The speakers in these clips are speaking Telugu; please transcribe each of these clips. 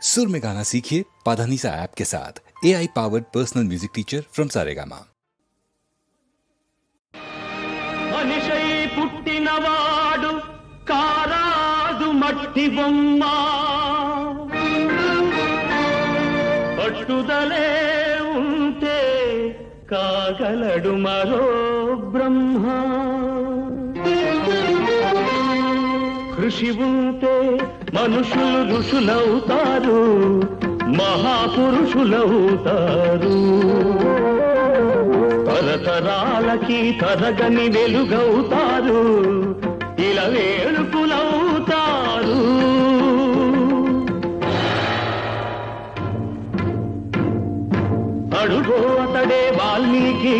सुर में गाना सीखिए पाधानीसा ऐप के साथ। AI powered personal music teacher from Saregama. మనిషై పుట్టినవాడు కారాదు మట్టి బొమ్మ, పట్టుదలే ఉంటే కాగలడు మరో బ్రహ్మ. కృషి ఉంటే మనుషులు ఋషులవుతారు, మహాపురుషులవుతారు. తరతరాలకి తరగని వెలుగవుతారు, ఇలా వేడుకులవుతారు. అడుగో అతడే వాల్మీకి,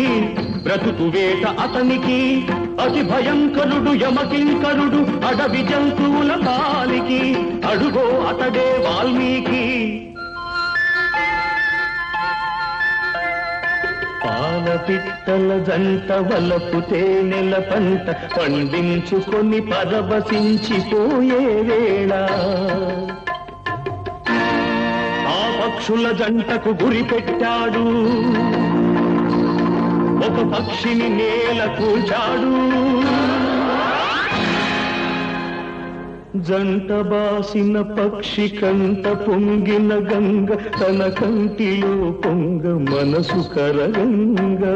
బ్రతుకు వేట అతనికి, అతి భయంకరుడు యమకింకరుడు అడవి జంతువుల పాలికి. అడుగో అతడే వాల్మీకి. పాల పిట్టల జంట వలపు తేనెల పంట పండించుకొని పరవశించిపోయే వేళ, ఆ పక్షుల జంటకు గురి పెట్టాడు, ఒక పక్షిని నేల కూల్చాడు. జంట బాసిన పక్షి కంట పొంగిన గంగ, తన కంటిలో పొంగ మనసు కరగంగా.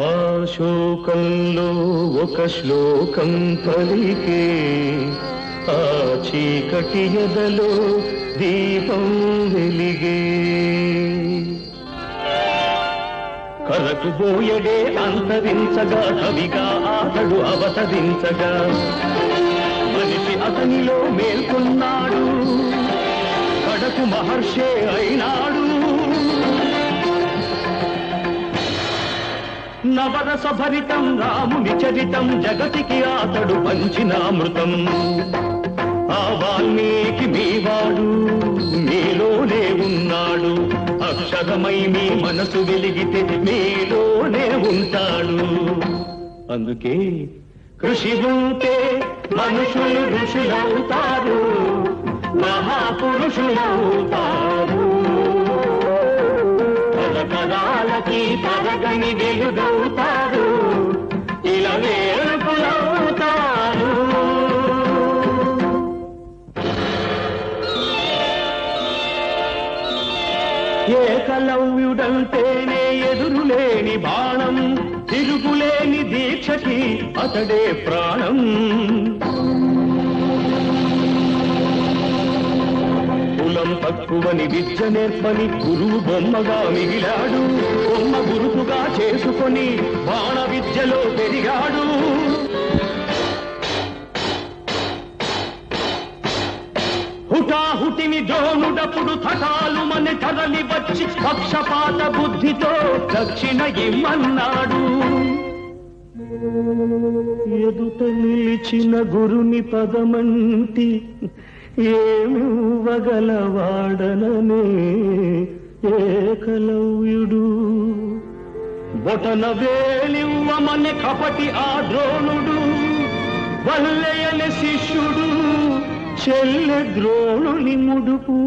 ఆ శోకంలో ఒక శ్లోకం పలికే, ఆ చీకటి ఎదలో దీపం వెలిగే. కరకుబోయడే అంతరించగా, కవిగా అతడు అవతరించగా, మనిషి అతనిలో మేల్కొన్నాడు, కడకు మహర్షే అయినాడు. నవరస భరితం రాముని చరితం, జగతికి అతడు పంచినామృతం. ఆ వాల్మీకి మీవాడు, మీలోనే ఉన్నాడు, అక్షరమై మీ మనసు వెలిగితే మీలోనే ఉంటాడు. అందుకే కృషి ఉంటే మనుషులు ఋషులవుతారు, మహాపురుషులవుతారు. తరతరాలకి తరగని వెలుగవుతారు, ఇలా వేడుకులవుతారు. ఏకలవ్యుడంటేనే ఎదురులేని బాణం, తిరుగులేని దీక్షకి అతడే ప్రాణం. కులం తక్కువని విద్య నేర్పని గురువు బొమ్మగా మిగిలాడు, బొమ్మ గురుతుగా చేసుకొని బాణ విద్యలో పెరిగాడు. హుటాహుటిని ద్రోణుడప్పుడు థటాలు మన తరలి వచ్చి పక్షపాత బుద్ధితో దక్షిణ ఇమ్మన్నాడు. ఎదుట నిలిచిన గురుని పదమంటి ఏమివ్వగలవాడననే ఏకలవ్యుడు. బొటన వేలివ్వమని కపటి ఆ ద్రోణుడు, వల్లెయని శిష్యుడు చెల్లె ద్రోణుని ముడుపు.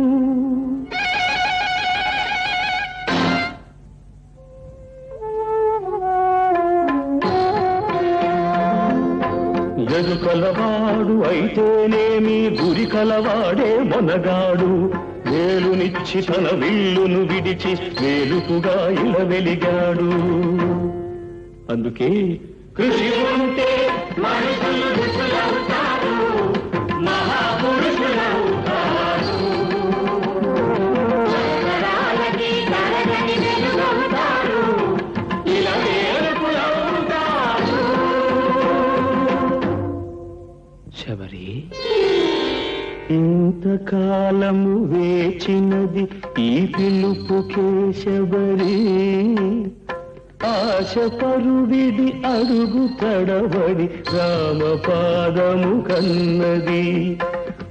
ఎదు కలవాడు అయితేనేమి, గురి కలవాడే మొనగాడు. వేలునిచ్చి తన విల్లును విడిచి వేలుకుగా ఇలా వెలిగాడు. అందుకే కృషి ఉంటే మనుషులు ఋషులవుతారు, మహాపురుషులవుతారు. తరతరాలకి తరగని వెలుగవుతారు, ఇలా వేడుకులవుతారు. శబరి, ఇంతకాలము వేచినది ఈ పిలుపుకే శబరి. ఆశ పరువిడి అడుగు తడబడి రామపాదము కన్నది.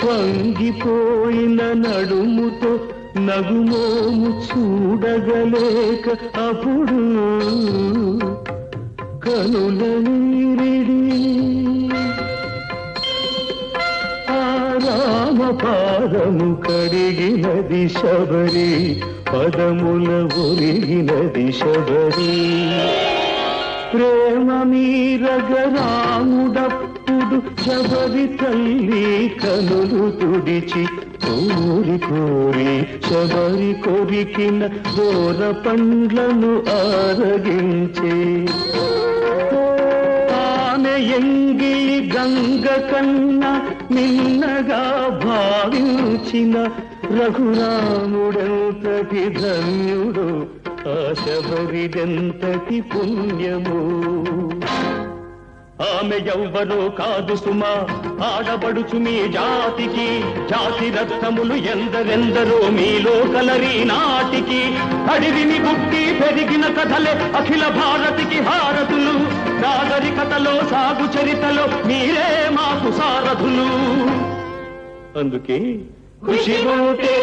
వంగిపోయిన నడుముతో నగుమోము చూడగలేక అప్పుడు కనుల నీరిడి పాదము కడిగినది శబరి, పదముల ఒరిగినది శబరి. ప్రేమ మీరగరాముడప్పుడు శబరి తల్లి కనులు తుడిచి కోరి కోరి శబరి కొరికిన దూర పండ్లను ఆరగించే. ఆమె ఎంగిలి గంగ కన్నా నిన్నగా భావించిన రఘురాముడెంతటి ధన్యుడు, ఆ శబరిదెంతటి పుణ్యము. ఆమె ఎవ్వరో కాదు సుమా, ఆడబడుచు మీ జాతికి. జాతి రత్నములు ఎందరెందరో మీలో కలరి నాటికి. అడివిని పుట్టి పెరిగిన కథలే అఖిల భారతికి హారతులు. నాగరికతలో సాగు చరితలో మీరే మాకు సారథులు. అందుకే ఖుషి ఉంటే